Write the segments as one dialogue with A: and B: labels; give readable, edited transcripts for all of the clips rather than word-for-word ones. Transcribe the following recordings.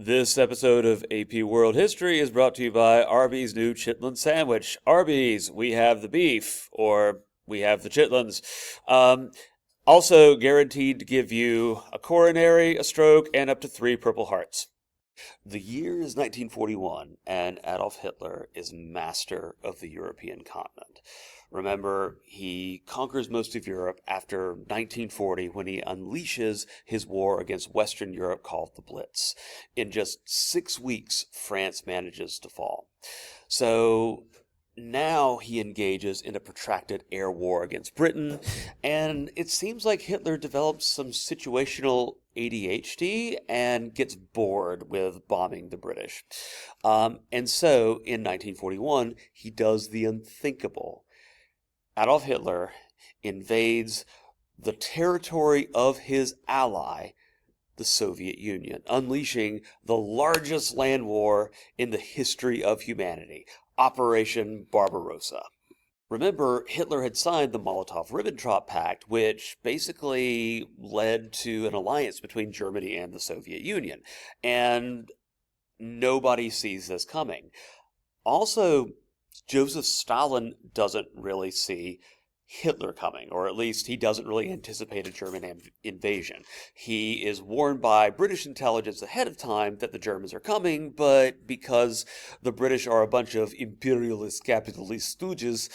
A: This episode of AP World History is brought to you by Arby's new chitlin sandwich. Arby's, we have the beef, or we have the chitlins. Also guaranteed to give you a coronary, a stroke, and up to 3 Purple Hearts. The year is 1941, and Adolf Hitler is master of the European continent. Remember, he conquers most of Europe after 1940 when he unleashes his war against Western Europe called the Blitz. In just 6 weeks, France manages to fall. So now he engages in a protracted air war against Britain, and it seems like Hitler develops some situational ADHD and gets bored with bombing the British. And so in 1941, he does the unthinkable. Adolf Hitler invades the territory of his ally, the Soviet Union, unleashing the largest land war in the history of humanity, Operation Barbarossa. Remember, Hitler had signed the Molotov-Ribbentrop Pact, which basically led to an alliance between Germany and the Soviet Union, and nobody sees this coming. Also, Joseph Stalin doesn't really see Hitler coming, or at least he doesn't really anticipate a German invasion. He is warned by British intelligence ahead of time that the Germans are coming, but because the British are a bunch of imperialist capitalist stooges,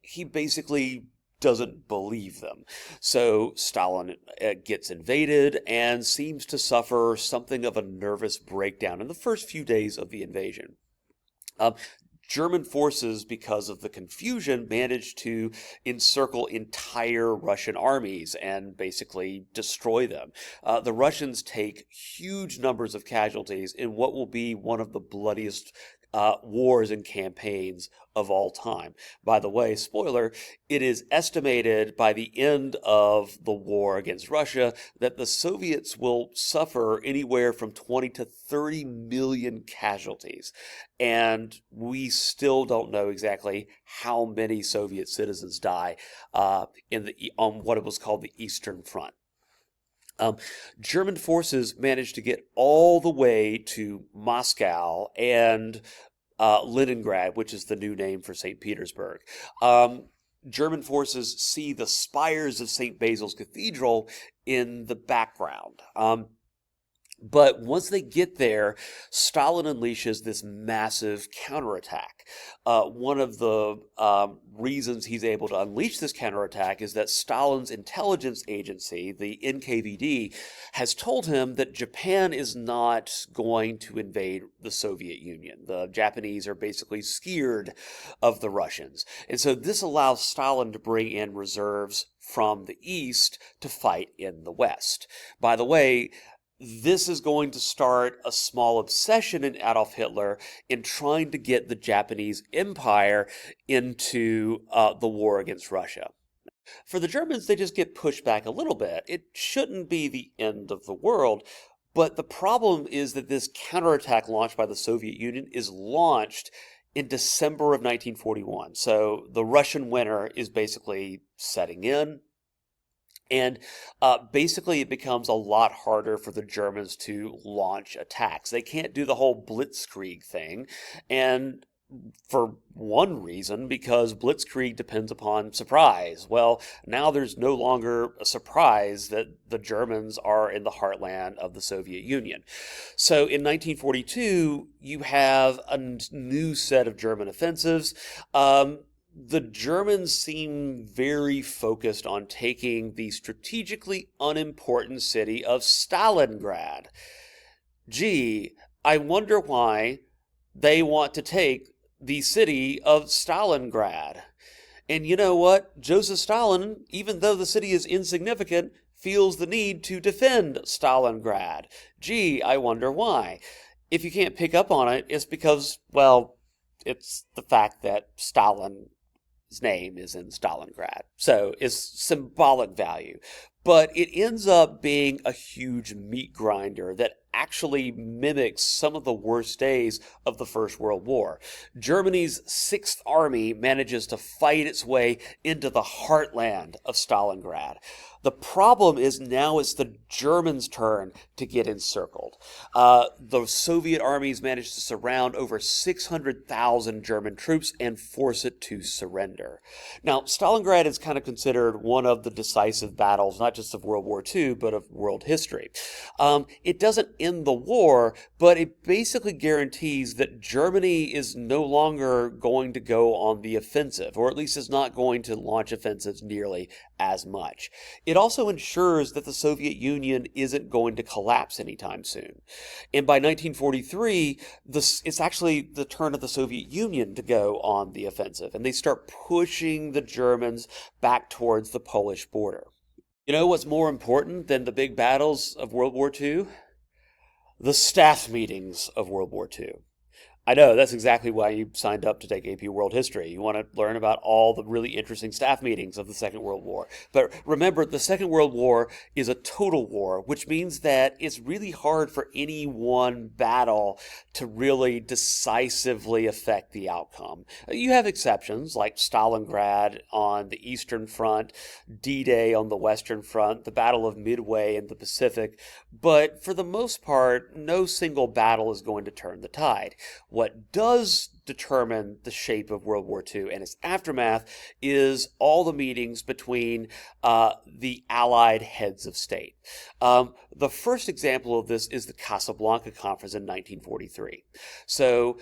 A: he basically doesn't believe them. So Stalin gets invaded and seems to suffer something of a nervous breakdown in the first few days of the invasion. German forces, because of the confusion, managed to encircle entire Russian armies and basically destroy them. The Russians take huge numbers of casualties in what will be one of the bloodiest wars and campaigns of all time. By the way, spoiler, it is estimated by the end of the war against Russia that the Soviets will suffer anywhere from 20 to 30 million casualties. And we still don't know exactly how many Soviet citizens die on what it was called the Eastern Front. German forces managed to get all the way to Moscow and Leningrad, which is the new name for St. Petersburg. German forces see the spires of St. Basil's Cathedral in the background. But once they get there, Stalin unleashes this massive counterattack. One of the reasons he's able to unleash this counterattack is that Stalin's intelligence agency, the NKVD, has told him that Japan is not going to invade the Soviet Union. The Japanese are basically scared of the Russians. And so this allows Stalin to bring in reserves from the East to fight in the West. By the way, this is going to start a small obsession in Adolf Hitler in trying to get the Japanese Empire into the war against Russia. For the Germans, they just get pushed back a little bit. It shouldn't be the end of the world, but the problem is that this counterattack launched by the Soviet Union is launched in December of 1941. So the Russian winter is basically setting in. And basically, it becomes a lot harder for the Germans to launch attacks. They can't do the whole blitzkrieg thing. And for one reason, because blitzkrieg depends upon surprise. Well, now there's no longer a surprise that the Germans are in the heartland of the Soviet Union. So in 1942, you have a new set of German offensives. The Germans seem very focused on taking the strategically unimportant city of Stalingrad. Gee, I wonder why they want to take the city of Stalingrad. And you know what? Joseph Stalin, even though the city is insignificant, feels the need to defend Stalingrad. Gee, I wonder why. If you can't pick up on it, it's because, well, it's the fact that Stalin's name is in Stalingrad. So it's symbolic value. But it ends up being a huge meat grinder that actually mimics some of the worst days of the First World War. Germany's Sixth Army manages to fight its way into the heartland of Stalingrad. The problem is now it's the Germans' turn to get encircled. The Soviet armies managed to surround over 600,000 German troops and force it to surrender. Now, Stalingrad is kind of considered one of the decisive battles, not just of World War II, but of world history. It doesn't end the war, but it basically guarantees that Germany is no longer going to go on the offensive, or at least is not going to launch offensives nearly as much. It also ensures that the Soviet Union isn't going to collapse anytime soon. And by 1943, it's actually the turn of the Soviet Union to go on the offensive, and they start pushing the Germans back towards the Polish border. You know what's more important than the big battles of World War II? The staff meetings of World War II. I know, that's exactly why you signed up to take AP World History. You want to learn about all the really interesting staff meetings of the Second World War. But remember, the Second World War is a total war, which means that it's really hard for any one battle to really decisively affect the outcome. You have exceptions, like Stalingrad on the Eastern Front, D-Day on the Western Front, the Battle of Midway in the Pacific, but for the most part, no single battle is going to turn the tide. What does determine the shape of World War II and its aftermath is all the meetings between the Allied heads of state. The first example of this is the Casablanca Conference in 1943. So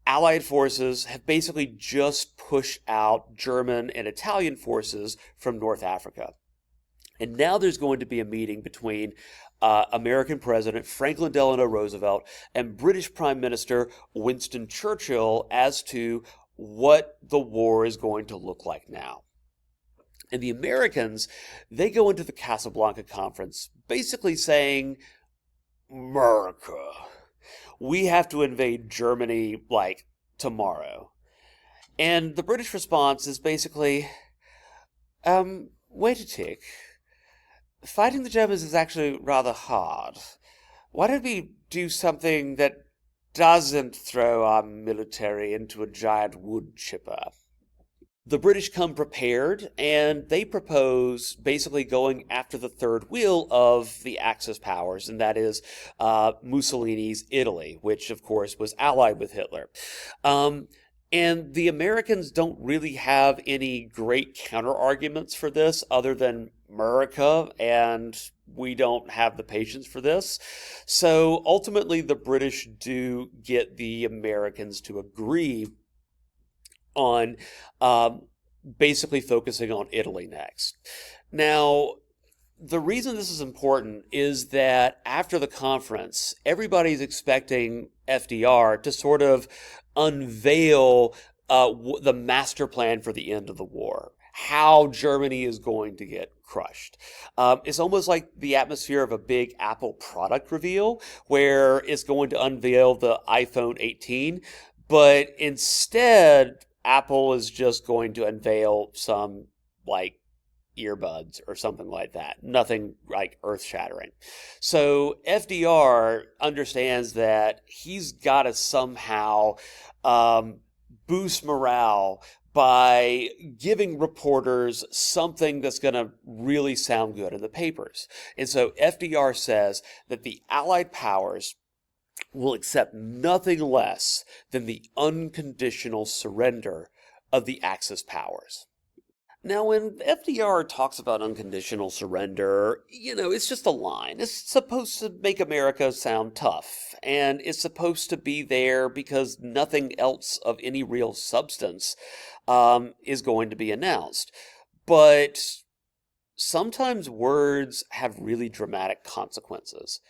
A: Allied forces have basically just pushed out German and Italian forces from North Africa. And now there's going to be a meeting between American President Franklin Delano Roosevelt and British Prime Minister Winston Churchill as to what the war is going to look like now. And the Americans, they go into the Casablanca Conference basically saying, America, we have to invade Germany like tomorrow. And the British response is basically, wait a tick. Fighting the Germans is actually rather hard. Why don't we do something that doesn't throw our military into a giant wood chipper? The British come prepared, and they propose basically going after the third wheel of the Axis powers, and that is Mussolini's Italy, which, of course, was allied with Hitler. And the Americans don't really have any great counter-arguments for this other than America, and we don't have the patience for this. So ultimately, the British do get the Americans to agree on basically focusing on Italy next. Now, the reason this is important is that after the conference, everybody's expecting FDR to sort of unveil the master plan for the end of the war, how Germany is going to get crushed. It's almost like the atmosphere of a big Apple product reveal, where it's going to unveil the iPhone 18, but instead, Apple is just going to unveil some, like, earbuds or something like that. Nothing like earth-shattering. So FDR understands that he's got to somehow boost morale by giving reporters something that's going to really sound good in the papers. And so FDR says that the Allied powers will accept nothing less than the unconditional surrender of the Axis powers. Now, when FDR talks about unconditional surrender, it's just a line. It's supposed to make America sound tough, and it's supposed to be there because nothing else of any real substance is going to be announced. But sometimes words have really dramatic consequences,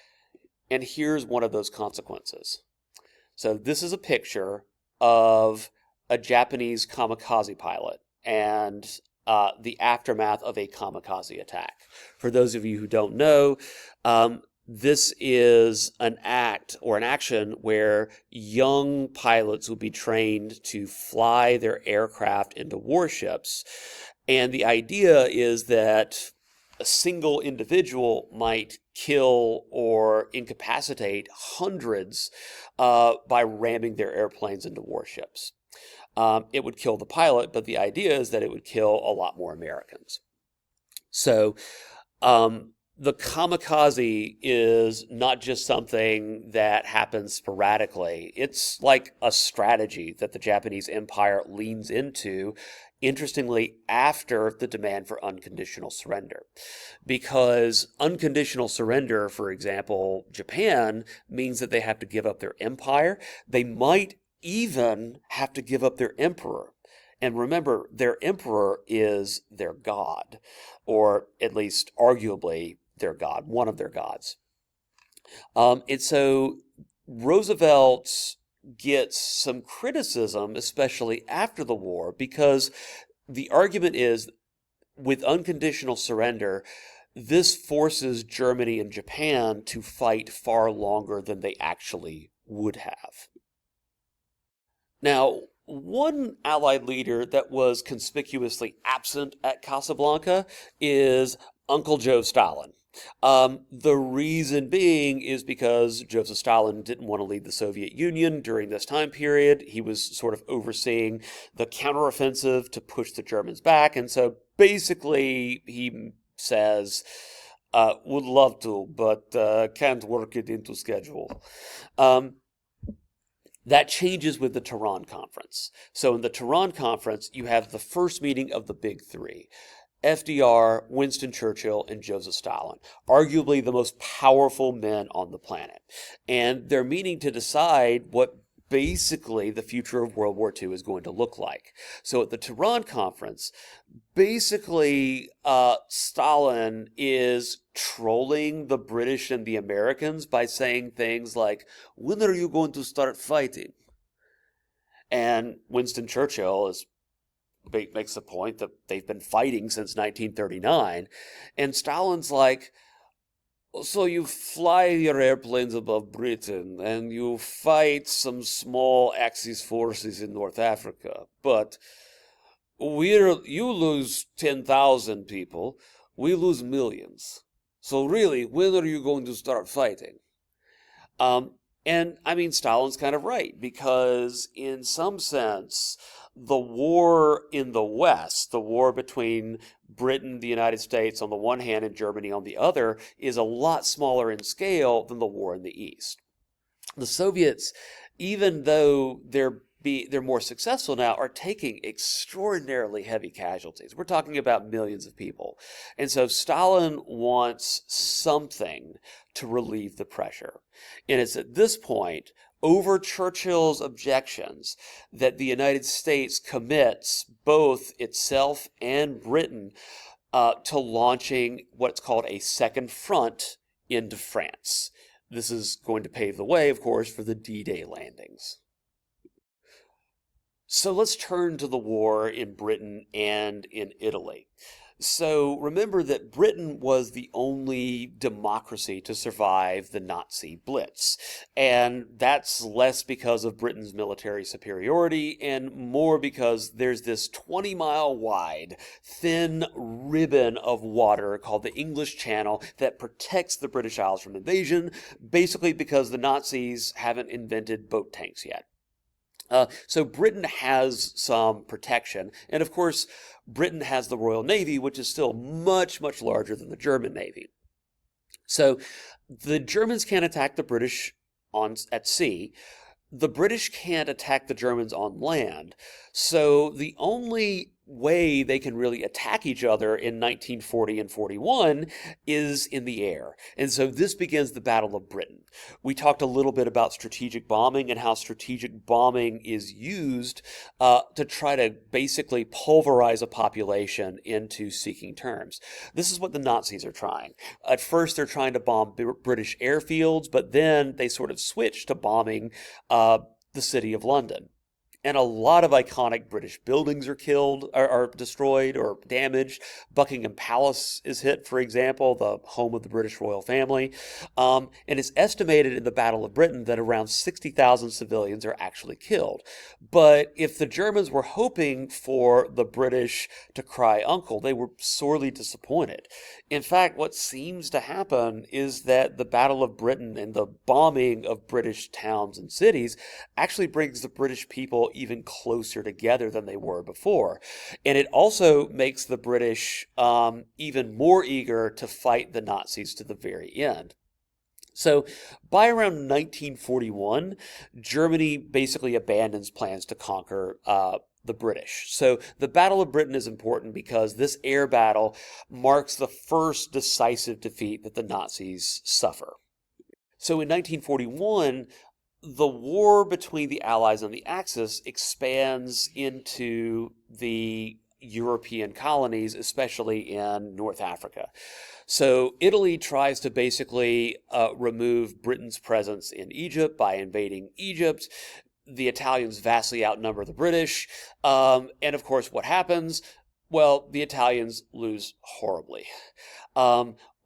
A: and here's one of those consequences. So this is a picture of a Japanese kamikaze pilot, and the aftermath of a kamikaze attack. For those of you who don't know, this is an act or an action where young pilots will be trained to fly their aircraft into warships. And the idea is that a single individual might kill or incapacitate hundreds by ramming their airplanes into warships. It would kill the pilot, but the idea is that it would kill a lot more Americans. So The kamikaze is not just something that happens sporadically. It's like a strategy that the Japanese Empire leans into, interestingly, after the demand for unconditional surrender. Because unconditional surrender, for example, Japan, means that they have to give up their empire. They might even have to give up their emperor. And remember, their emperor is their god, or at least arguably their god, one of their gods. And so Roosevelt gets some criticism, especially after the war, because the argument is with unconditional surrender, this forces Germany and Japan to fight far longer than they actually would have. Now, one Allied leader that was conspicuously absent at Casablanca is Uncle Joe Stalin. The reason being is because Joseph Stalin didn't want to lead the Soviet Union during this time period. He was sort of overseeing the counteroffensive to push the Germans back. And so basically he says, would love to, but can't work it into schedule. That changes with the Tehran Conference. So in the Tehran Conference, you have the first meeting of the big three. FDR, Winston Churchill, and Joseph Stalin, arguably the most powerful men on the planet. And they're meeting to decide what basically the future of World War II is going to look like. So at the Tehran Conference, basically Stalin is trolling the British and the Americans by saying things like, when are you going to start fighting? And Winston Churchill makes the point that they've been fighting since 1939. And Stalin's like, so you fly your airplanes above Britain and you fight some small Axis forces in North Africa, but you lose 10,000 people, we lose millions. So really, when are you going to start fighting? And I mean, Stalin's kind of right, because in some sense, the war in the West, the war between Britain, the United States on the one hand, and Germany on the other, is a lot smaller in scale than the war in the East. The Soviets, even though they're more successful now, are taking extraordinarily heavy casualties. We're talking about millions of people. And so Stalin wants something to relieve the pressure. And it's at this point, over Churchill's objections, that the United States commits both itself and Britain to launching what's called a second front into France. This is going to pave the way, of course, for the D-Day landings. So let's turn to the war in Britain and in Italy. So remember that Britain was the only democracy to survive the Nazi Blitz. And that's less because of Britain's military superiority and more because there's this 20-mile wide, thin ribbon of water called the English Channel that protects the British Isles from invasion, basically because the Nazis haven't invented boat tanks yet. So Britain has some protection, and of course, Britain has the Royal Navy, which is still much, much larger than the German Navy. So the Germans can't attack the British at sea. The British can't attack the Germans on land. So the only way they can really attack each other in 1940 and 41 is in the air. And so this begins the Battle of Britain. We talked a little bit about strategic bombing and how strategic bombing is used to try to basically pulverize a population into seeking terms. This is what the Nazis are trying. At first, they're trying to bomb British airfields, but then they sort of switch to bombing the city of London. And a lot of iconic British buildings are killed, are destroyed or damaged. Buckingham Palace is hit, for example, the home of the British royal family. And it's estimated in the Battle of Britain that around 60,000 civilians are actually killed. But if the Germans were hoping for the British to cry uncle, they were sorely disappointed. In fact, what seems to happen is that the Battle of Britain and the bombing of British towns and cities actually brings the British people even closer together than they were before. And it also makes the British even more eager to fight the Nazis to the very end. So by around 1941, Germany basically abandons plans to conquer the British. So the Battle of Britain is important because this air battle marks the first decisive defeat that the Nazis suffer. So in 1941, the war between the Allies and the Axis expands into the European colonies, especially in North Africa. So Italy tries to basically remove Britain's presence in Egypt by invading Egypt. The Italians vastly outnumber the British. And of course, what happens? Well, the Italians lose horribly.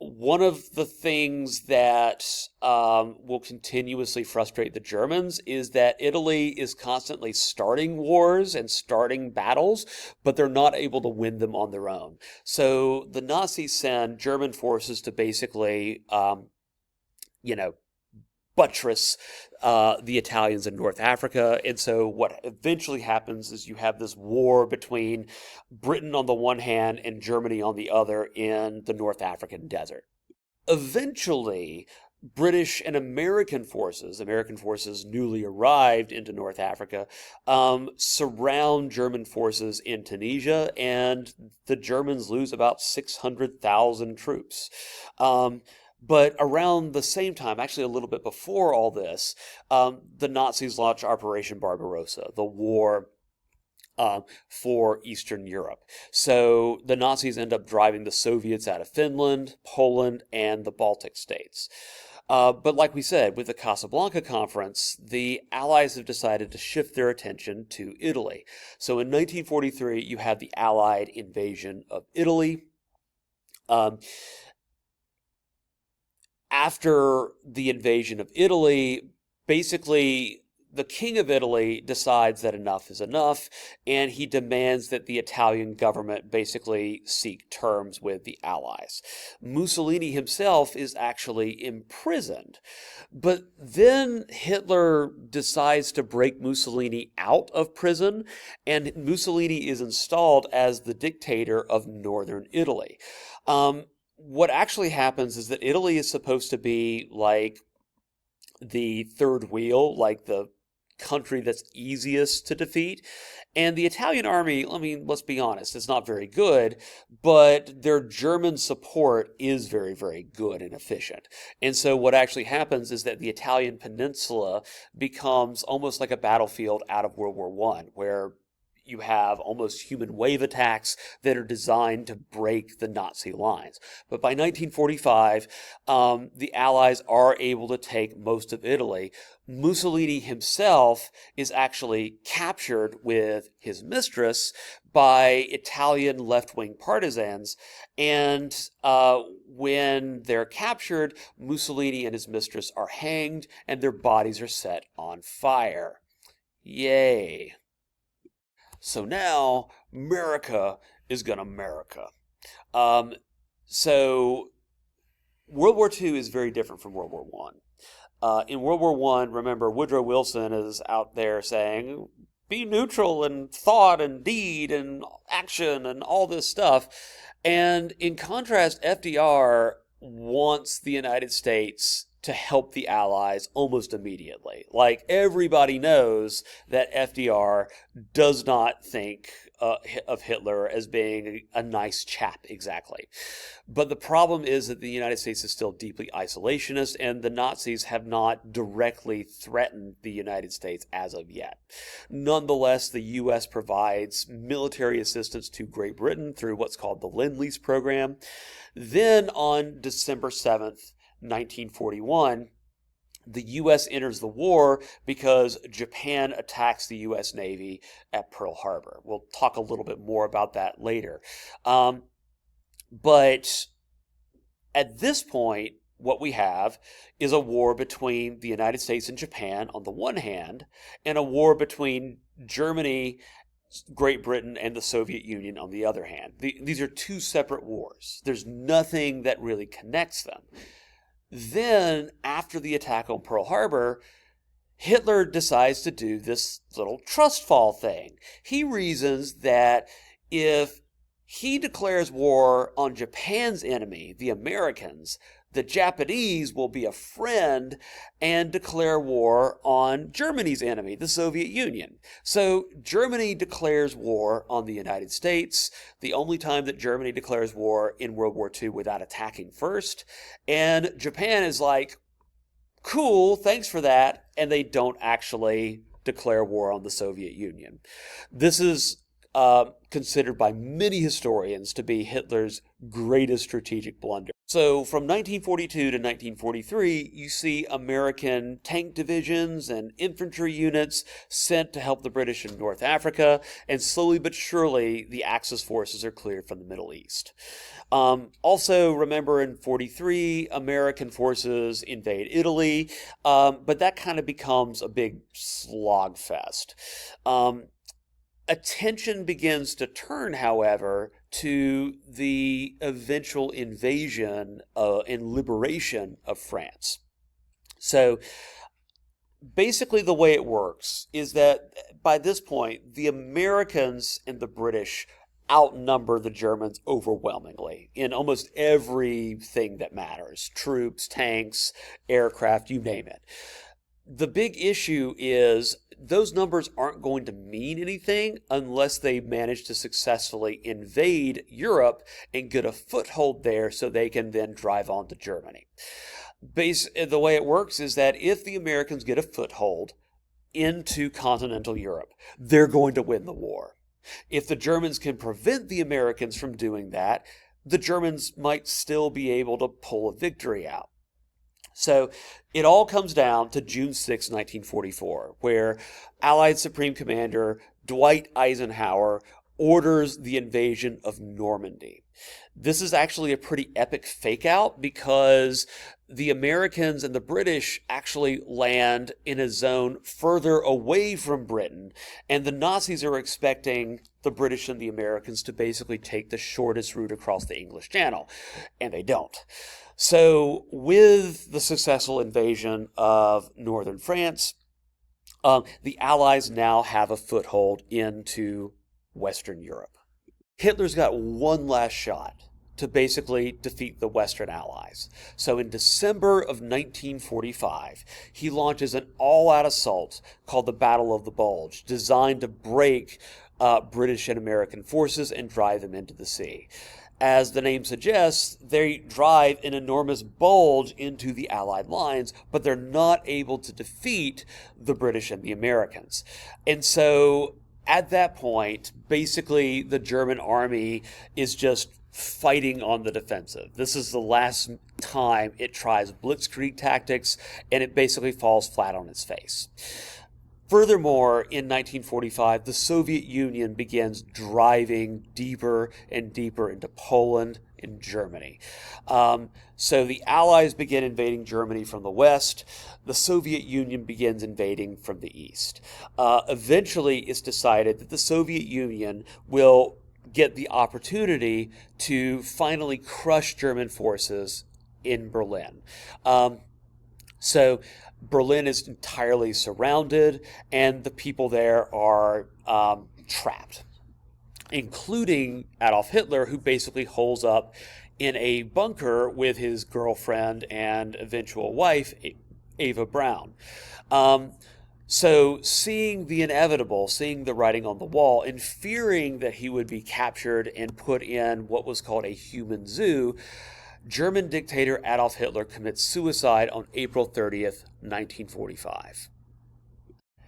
A: One of the things that will continuously frustrate the Germans is that Italy is constantly starting wars and starting battles, but they're not able to win them on their own. So the Nazis send German forces to basically, buttress the Italians in North Africa. And so what eventually happens is you have this war between Britain on the one hand and Germany on the other in the North African desert. Eventually, British and American forces newly arrived into North Africa, surround German forces in Tunisia, and the Germans lose about 600,000 troops. But around the same time, actually a little bit before all this, the Nazis launched Operation Barbarossa, the war for Eastern Europe. So the Nazis end up driving the Soviets out of Finland, Poland, and the Baltic states. But like we said, with the Casablanca Conference, the Allies have decided to shift their attention to Italy. So in 1943, you have the Allied invasion of Italy. After the invasion of Italy, basically the King of Italy decides that enough is enough, and he demands that the Italian government basically seek terms with the Allies. Mussolini himself is actually imprisoned, but then Hitler decides to break Mussolini out of prison, and Mussolini is installed as the dictator of northern Italy. What actually happens is that Italy is supposed to be like the third wheel, like the country that's easiest to defeat. And the Italian army, I mean, let's be honest, it's not very good, but their German support is very, very good and efficient. And so what actually happens is that the Italian peninsula becomes almost like a battlefield out of World War I, where you have almost human wave attacks that are designed to break the Nazi lines. But by 1945, the Allies are able to take most of Italy. Mussolini himself is actually captured with his mistress by Italian left-wing partisans. And when they're captured, Mussolini and his mistress are hanged, and their bodies are set on fire. Yay. So now, America is gonna America. So World War II is very different from World War I. In World War I, remember, Woodrow Wilson is out there saying, be neutral in thought and deed and action and all this stuff. And in contrast, FDR wants the United States to help the Allies almost immediately. Like, everybody knows that FDR does not think of Hitler as being a nice chap exactly. But the problem is that the United States is still deeply isolationist, and the Nazis have not directly threatened the United States as of yet. Nonetheless, the U.S. provides military assistance to Great Britain through what's called the Lend-Lease program. Then on December 7th, 1941, the U.S. enters the war because Japan attacks the U.S. Navy at Pearl Harbor. We'll talk a little bit more about that later. But at this point, what we have is a war between the United States and Japan on the one hand, and a war between Germany, Great Britain, and the Soviet Union on the other hand. These are two separate wars. There's nothing that really connects them. Then, after the attack on Pearl Harbor, Hitler decides to do this little trust fall thing. He reasons that if he declares war on Japan's enemy, the Americans, the Japanese will be a friend and declare war on Germany's enemy, the Soviet Union. So Germany declares war on the United States, the only time that Germany declares war in World War II without attacking first. And Japan is like, cool, thanks for that. And they don't actually declare war on the Soviet Union. This is considered by many historians to be Hitler's greatest strategic blunder. So from 1942 to 1943, you see American tank divisions and infantry units sent to help the British in North Africa, and slowly but surely the Axis forces are cleared from the Middle East. Also, remember in 43, American forces invade Italy, but that kind of becomes a big slog fest. Attention begins to turn, however, to the eventual invasion and liberation of France. So basically the way it works is that by this point, the Americans and the British outnumber the Germans overwhelmingly in almost everything that matters. Troops, tanks, aircraft, you name it. The big issue is those numbers aren't going to mean anything unless they manage to successfully invade Europe and get a foothold there so they can then drive on to Germany. The way it works is that if the Americans get a foothold into continental Europe, they're going to win the war. If the Germans can prevent the Americans from doing that, the Germans might still be able to pull a victory out. So it all comes down to June 6, 1944, where Allied Supreme Commander Dwight Eisenhower orders the invasion of Normandy. This is actually a pretty epic fake out because the Americans and the British actually land in a zone further away from Britain, and the Nazis are expecting the British and the Americans to basically take the shortest route across the English Channel, and they don't. So with the successful invasion of northern France, the Allies now have a foothold into Western Europe. Hitler's got one last shot to basically defeat the Western Allies. So in December of 1945, he launches an all-out assault called the Battle of the Bulge, designed to break British and American forces and drive them into the sea. As the name suggests, they drive an enormous bulge into the Allied lines, but they're not able to defeat the British and the Americans. And so at that point, basically the German army is just fighting on the defensive. This is the last time it tries blitzkrieg tactics, and it basically falls flat on its face. Furthermore, in 1945, the Soviet Union begins driving deeper and deeper into Poland and Germany. So the Allies begin invading Germany from the west. The Soviet Union begins invading from the east. Eventually, it's decided that the Soviet Union will get the opportunity to finally crush German forces in Berlin. So Berlin is entirely surrounded, and the people there are trapped, including Adolf Hitler, who basically holds up in a bunker with his girlfriend and eventual wife, Eva Braun. So seeing the inevitable, seeing the writing on the wall, and fearing that he would be captured and put in what was called a human zoo, German dictator Adolf Hitler commits suicide on April 30th, 1945.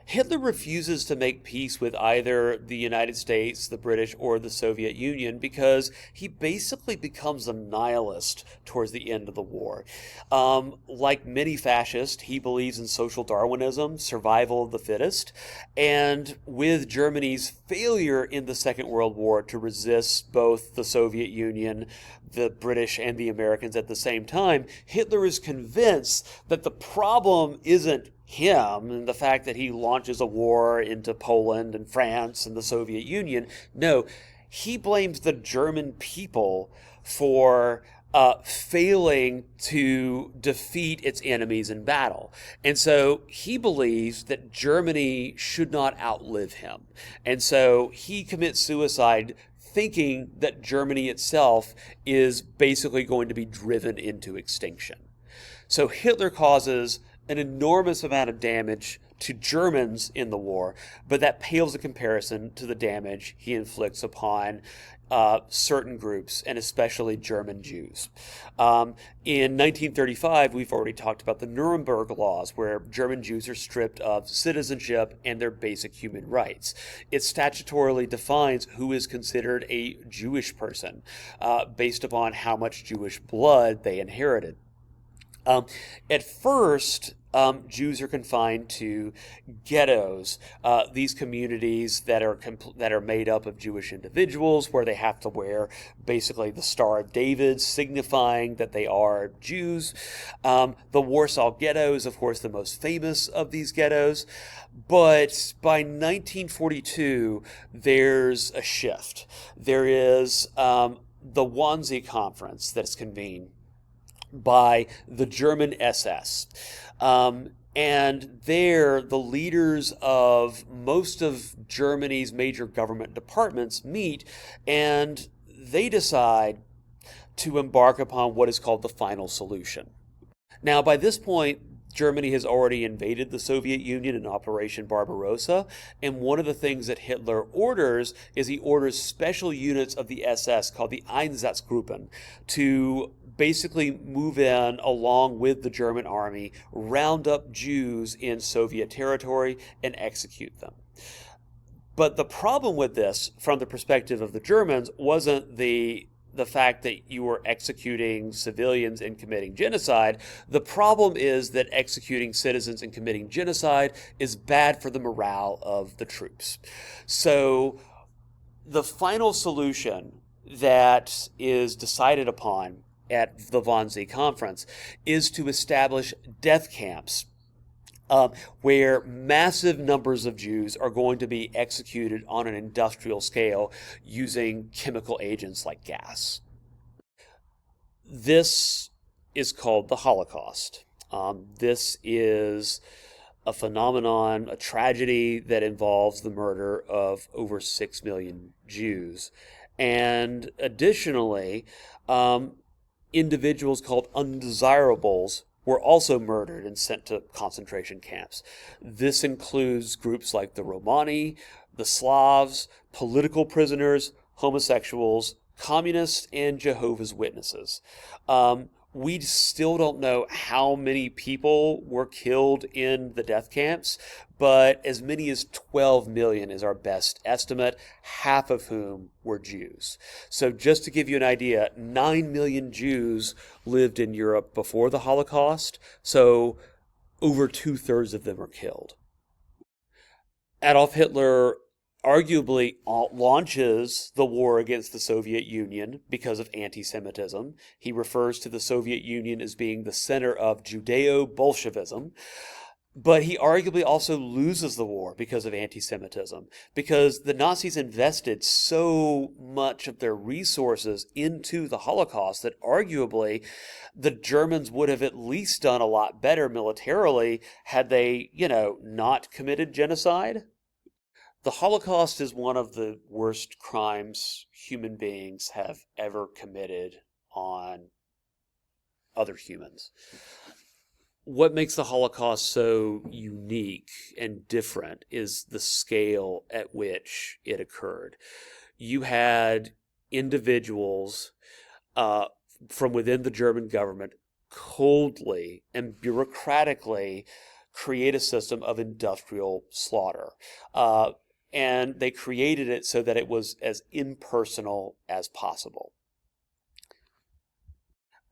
A: Hitler refuses to make peace with either the United States, the British, or the Soviet Union because he basically becomes a nihilist towards the end of the war. Like many fascists, he believes in social Darwinism, survival of the fittest, and with Germany's failure in the Second World War to resist both the Soviet Union, the British, and the Americans at the same time, Hitler is convinced that the problem isn't him and the fact that he launches a war into Poland and France and the Soviet Union. No, he blames the German people for failing to defeat its enemies in battle. And so he believes that Germany should not outlive him. And so he commits suicide thinking that Germany itself is basically going to be driven into extinction. So Hitler causes an enormous amount of damage to Germans in the war, but that pales in comparison to the damage he inflicts upon certain groups, and especially German Jews. In 1935, we've already talked about the Nuremberg laws, where German Jews are stripped of citizenship and their basic human rights. It statutorily defines who is considered a Jewish person based upon how much Jewish blood they inherited. At first, Jews are confined to ghettos, these communities that are made up of Jewish individuals, where they have to wear basically the Star of David, signifying that they are Jews. The Warsaw Ghetto is, of course, the most famous of these ghettos. But by 1942, there's a shift. There is the Wannsee Conference that's convened by the German SS. And there, the leaders of most of Germany's major government departments meet, and they decide to embark upon what is called the final solution. Now, by this point, Germany has already invaded the Soviet Union in Operation Barbarossa, and one of the things that Hitler orders is he orders special units of the SS called the Einsatzgruppen to basically move in along with the German army, round up Jews in Soviet territory, and execute them. But the problem with this, from the perspective of the Germans, wasn't the fact that you were executing civilians and committing genocide. The problem is that executing citizens and committing genocide is bad for the morale of the troops. So the final solution that is decided upon at the Wannsee Conference is to establish death camps where massive numbers of Jews are going to be executed on an industrial scale using chemical agents like gas. This is called the Holocaust. This is a phenomenon, a tragedy that involves the murder of over 6 million Jews. And additionally, individuals called undesirables were also murdered and sent to concentration camps. This includes groups like the Romani, the Slavs, political prisoners, homosexuals, communists, and Jehovah's Witnesses. We still don't know how many people were killed in the death camps, but as many as 12 million is our best estimate, half of whom were Jews. So just to give you an idea, 9 million Jews lived in Europe before the Holocaust, so over 2/3 of them were killed. Adolf Hitler arguably launches the war against the Soviet Union because of anti-Semitism. He refers to the Soviet Union as being the center of Judeo-Bolshevism. But he arguably also loses the war because of anti-Semitism, because the Nazis invested so much of their resources into the Holocaust that arguably the Germans would have at least done a lot better militarily had they, not committed genocide. The Holocaust is one of the worst crimes human beings have ever committed on other humans. What makes the Holocaust so unique and different is the scale at which it occurred. You had individuals from within the German government coldly and bureaucratically create a system of industrial slaughter. And they created it so that it was as impersonal as possible.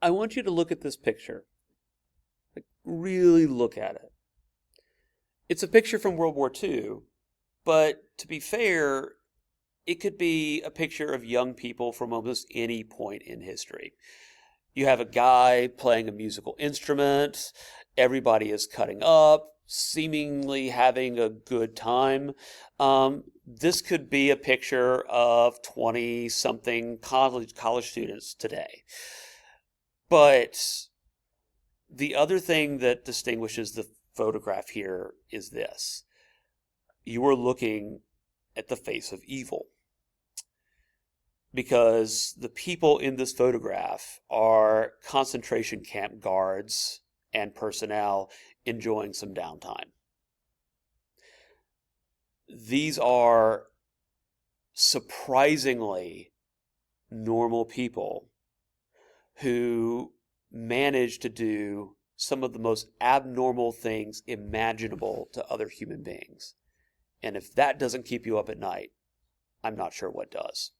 A: I want you to look at this picture. Really look at it. It's a picture from World War II, but to be fair, it could be a picture of young people from almost any point in history. You have a guy playing a musical instrument, everybody is cutting up, seemingly having a good time. This could be a picture of 20-something college students today. But the other thing that distinguishes the photograph here is this. You are looking at the face of evil. Because the people in this photograph are concentration camp guards and personnel enjoying some downtime. These are surprisingly normal people who manage to do some of the most abnormal things imaginable to other human beings. And if that doesn't keep you up at night, I'm not sure what does.